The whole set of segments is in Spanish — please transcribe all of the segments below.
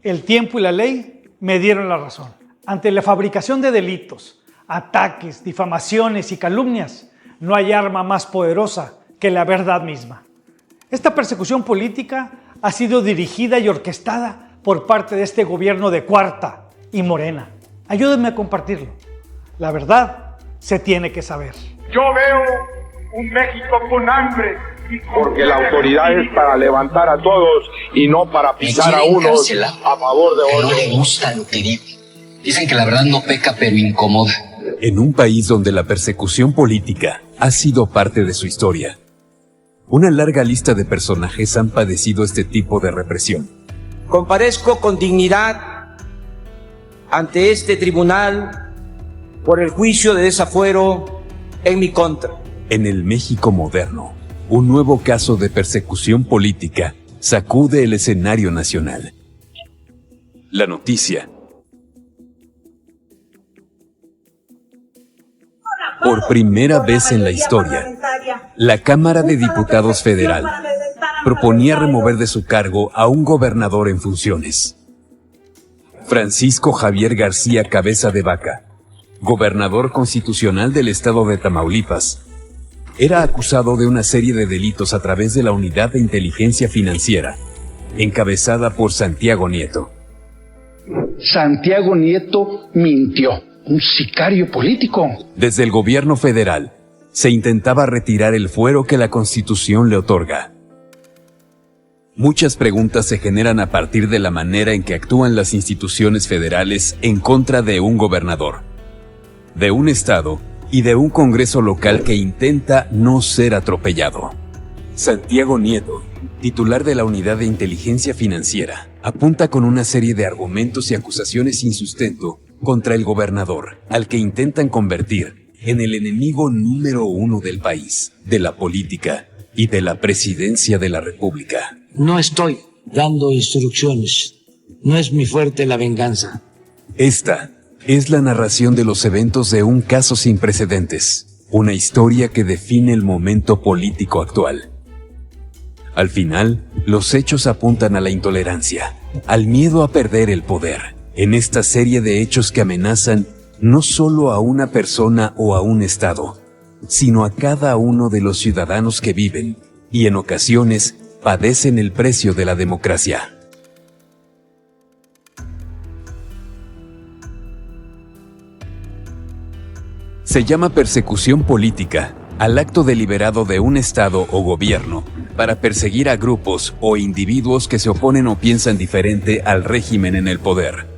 El tiempo y la ley me dieron la razón. Ante la fabricación de delitos, ataques, difamaciones y calumnias, no hay arma más poderosa que la verdad misma. Esta persecución política ha sido dirigida y orquestada por parte de este gobierno de Cuarta y Morena. Ayúdenme a compartirlo. La verdad se tiene que saber. Yo veo un México con hambre. Porque la autoridad es para levantar a todos y no para pisar a unos a favor de otros. No le gusta lo que digo. Dicen que la verdad no peca, pero incomoda. En un país donde la persecución política ha sido parte de su historia, una larga lista de personajes han padecido este tipo de represión. Comparezco con dignidad ante este tribunal por el juicio de desafuero en mi contra. En el México moderno, un nuevo caso de persecución política sacude el escenario nacional. La noticia. Por primera vez en la historia, la Cámara de Diputados Federal proponía remover de su cargo a un gobernador en funciones. Francisco Javier García Cabeza de Vaca, gobernador constitucional del estado de Tamaulipas, era acusado de una serie de delitos a través de la Unidad de Inteligencia Financiera, encabezada por Santiago Nieto. Santiago Nieto mintió, un sicario político. Desde el gobierno federal, se intentaba retirar el fuero que la Constitución le otorga. Muchas preguntas se generan a partir de la manera en que actúan las instituciones federales en contra de un gobernador, de un estado y de un Congreso local que intenta no ser atropellado. Santiago Nieto, titular de la Unidad de Inteligencia Financiera, apunta con una serie de argumentos y acusaciones sin sustento contra el gobernador, al que intentan convertir en el enemigo número uno del país, de la política y de la presidencia de la República. No estoy dando instrucciones. No es mi fuerte la venganza. Esta es la narración de los eventos de un caso sin precedentes, una historia que define el momento político actual. Al final, los hechos apuntan a la intolerancia, al miedo a perder el poder, en esta serie de hechos que amenazan no solo a una persona o a un estado, sino a cada uno de los ciudadanos que viven y en ocasiones padecen el precio de la democracia. Se llama persecución política al acto deliberado de un estado o gobierno para perseguir a grupos o individuos que se oponen o piensan diferente al régimen en el poder.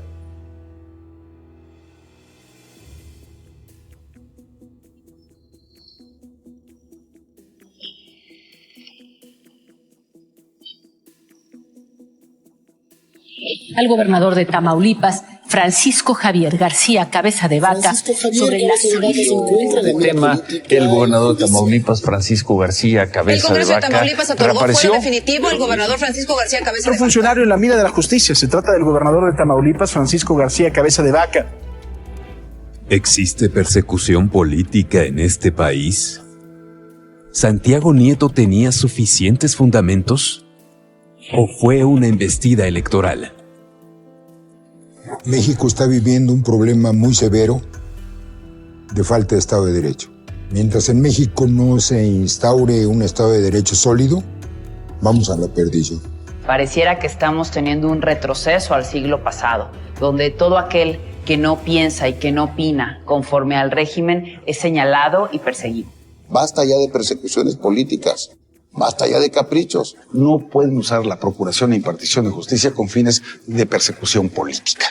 Al gobernador de Tamaulipas, Francisco Javier García Cabeza de Vaca, sobre la tema. El gobernador de Tamaulipas, Francisco García Cabeza de Vaca, el Congreso de Tamaulipas otorgó fuero definitivo al gobernador Francisco García Cabeza de Vaca. Otro funcionario en la mira de la justicia. Se trata del gobernador de Tamaulipas, Francisco García Cabeza de Vaca. ¿Existe persecución política en este país? ¿Santiago Nieto tenía suficientes fundamentos? ¿O fue una embestida electoral? México está viviendo un problema muy severo de falta de Estado de Derecho. Mientras en México no se instaure un Estado de Derecho sólido, vamos a la perdición. Pareciera que estamos teniendo un retroceso al siglo pasado, donde todo aquel que no piensa y que no opina conforme al régimen es señalado y perseguido. Basta ya de persecuciones políticas. Basta ya de caprichos. No pueden usar la procuración e impartición de justicia con fines de persecución política.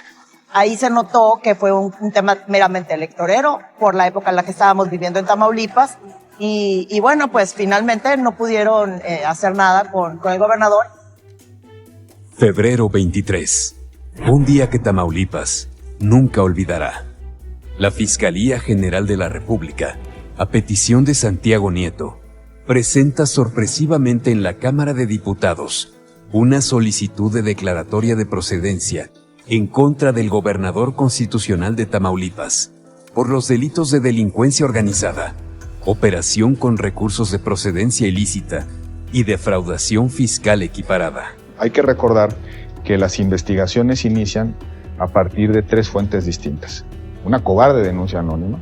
Ahí se notó que fue un tema meramente electorero por la época en la que estábamos viviendo en Tamaulipas y bueno, pues finalmente no pudieron hacer nada con el gobernador. Febrero 23, un día que Tamaulipas nunca olvidará. La Fiscalía General de la República, a petición de Santiago Nieto, presenta sorpresivamente en la Cámara de Diputados una solicitud de declaratoria de procedencia en contra del gobernador constitucional de Tamaulipas por los delitos de delincuencia organizada, operación con recursos de procedencia ilícita y defraudación fiscal equiparada. Hay que recordar que las investigaciones inician a partir de 3 fuentes distintas. Una cobarde denuncia anónima,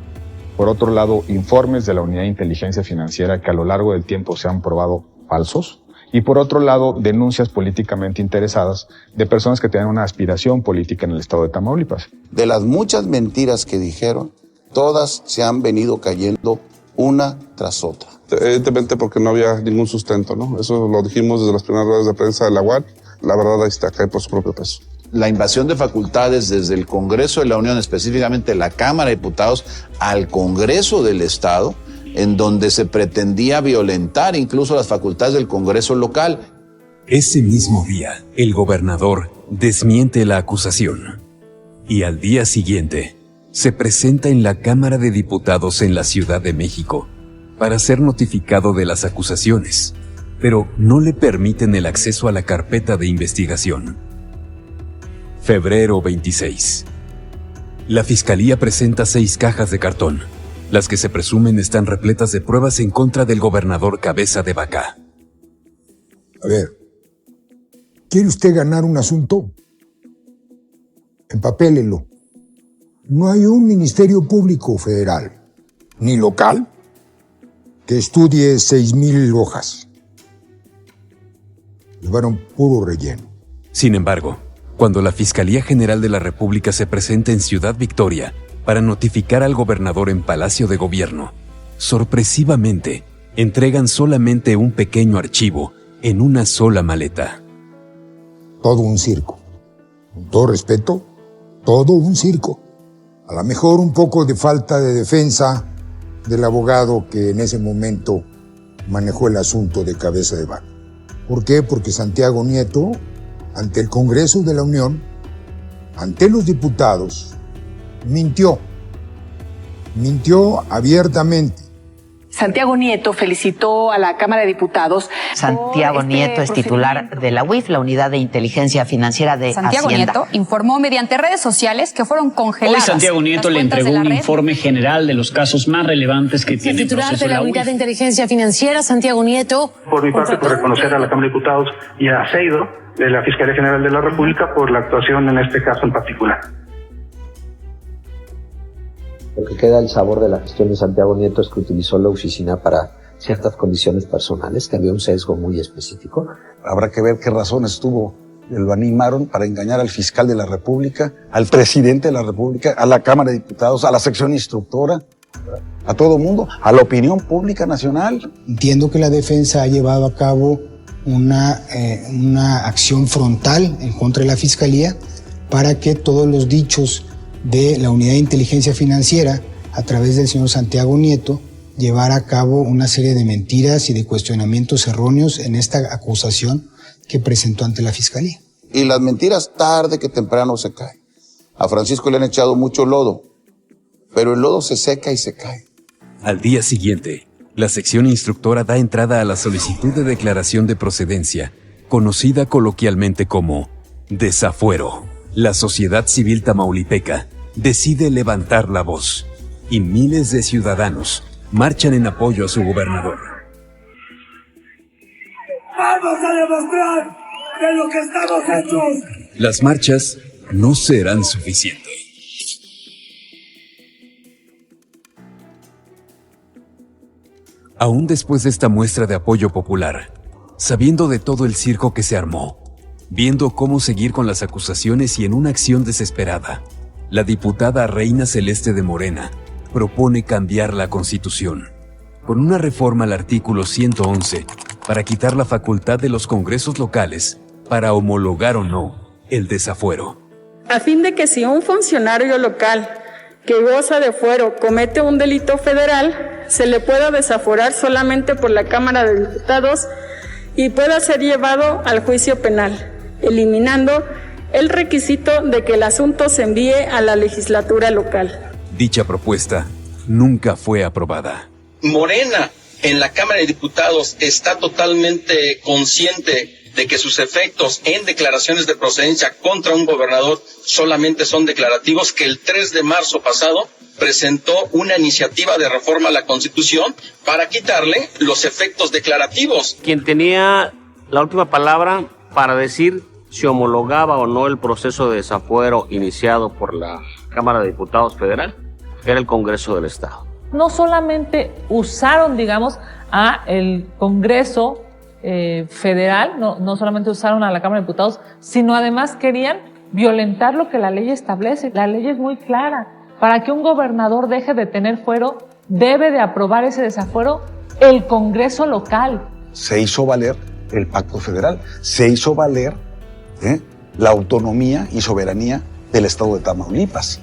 por otro lado, informes de la Unidad de Inteligencia Financiera que a lo largo del tiempo se han probado falsos, y por otro lado, denuncias políticamente interesadas de personas que tienen una aspiración política en el estado de Tamaulipas. De las muchas mentiras que dijeron, todas se han venido cayendo una tras otra. Evidentemente porque no había ningún sustento, ¿no? Eso lo dijimos desde las primeras ruedas de prensa de la UAN. La verdad ahí está, cae por su propio peso. La invasión de facultades desde el Congreso de la Unión, específicamente la Cámara de Diputados, al Congreso del Estado, en donde se pretendía violentar incluso las facultades del Congreso local. Ese mismo día, el gobernador desmiente la acusación. Y al día siguiente, se presenta en la Cámara de Diputados en la Ciudad de México para ser notificado de las acusaciones, pero no le permiten el acceso a la carpeta de investigación. Febrero 26. La Fiscalía presenta 6 cajas de cartón. Las que se presumen están repletas de pruebas en contra del gobernador Cabeza de Vaca. A ver, ¿quiere usted ganar un asunto? Empapélelo. No hay un ministerio público federal, ni local, que estudie 6,000 hojas. Llevaron puro relleno. Sin embargo, cuando la Fiscalía General de la República se presenta en Ciudad Victoria para notificar al gobernador en Palacio de Gobierno, sorpresivamente, entregan solamente un pequeño archivo en una sola maleta. Todo un circo. Con todo respeto, todo un circo. A lo mejor un poco de falta de defensa del abogado que en ese momento manejó el asunto de Cabeza de Vaca. ¿Por qué? Porque Santiago Nieto, ante el Congreso de la Unión, ante los diputados, mintió abiertamente. Santiago Nieto felicitó a la Cámara de Diputados. Santiago Nieto es titular de la UIF, la Unidad de Inteligencia Financiera de Santiago Hacienda. Nieto informó mediante redes sociales que fueron congeladas. Hoy Santiago Nieto le entregó un informe general de los casos más relevantes que tiene el proceso titular de la Unidad de Inteligencia Financiera, Santiago Nieto. Por mi parte, por reconocer a la Cámara de Diputados y a Seido, de la Fiscalía General de la República, por la actuación en este caso en particular. Lo que queda el sabor de la gestión de Santiago Nieto es que utilizó la oficina para ciertas condiciones personales, que había un sesgo muy específico. Habrá que ver qué razones tuvo, lo animaron para engañar al fiscal de la República, al presidente de la República, a la Cámara de Diputados, a la sección instructora, a todo mundo, a la opinión pública nacional. Entiendo que la defensa ha llevado a cabo una acción frontal en contra de la Fiscalía para que todos los dichos de la Unidad de Inteligencia Financiera, a través del señor Santiago Nieto, llevar a cabo una serie de mentiras y de cuestionamientos erróneos en esta acusación que presentó ante la Fiscalía. Y las mentiras tarde que temprano se caen. A Francisco le han echado mucho lodo, pero el lodo se seca y se cae. Al día siguiente, la sección instructora da entrada a la solicitud de declaración de procedencia, conocida coloquialmente como desafuero. La sociedad civil tamaulipeca decide levantar la voz y miles de ciudadanos marchan en apoyo a su gobernador. ¡Vamos a demostrar de lo que estamos hechos! Las marchas no serán suficientes. Aún después de esta muestra de apoyo popular, sabiendo de todo el circo que se armó, viendo cómo seguir con las acusaciones y en una acción desesperada, la diputada Reina Celeste de Morena propone cambiar la Constitución con una reforma al artículo 111 para quitar la facultad de los congresos locales para homologar o no el desafuero. A fin de que si un funcionario local que goza de fuero comete un delito federal, se le pueda desaforar solamente por la Cámara de Diputados y pueda ser llevado al juicio penal, eliminando el requisito de que el asunto se envíe a la legislatura local. Dicha propuesta nunca fue aprobada. Morena en la Cámara de Diputados está totalmente consciente de que sus efectos en declaraciones de procedencia contra un gobernador solamente son declarativos, que el 3 de marzo pasado presentó una iniciativa de reforma a la Constitución para quitarle los efectos declarativos. Quien tenía la última palabra para decir si homologaba o no el proceso de desafuero iniciado por la Cámara de Diputados Federal, era el Congreso del Estado. No solamente usaron, digamos, a el Congreso federal, no solamente usaron a la Cámara de Diputados, sino además querían violentar lo que la ley establece. La ley es muy clara. Para que un gobernador deje de tener fuero, debe de aprobar ese desafuero el Congreso local. Se hizo valer el pacto federal, se hizo valer la autonomía y soberanía del estado de Tamaulipas.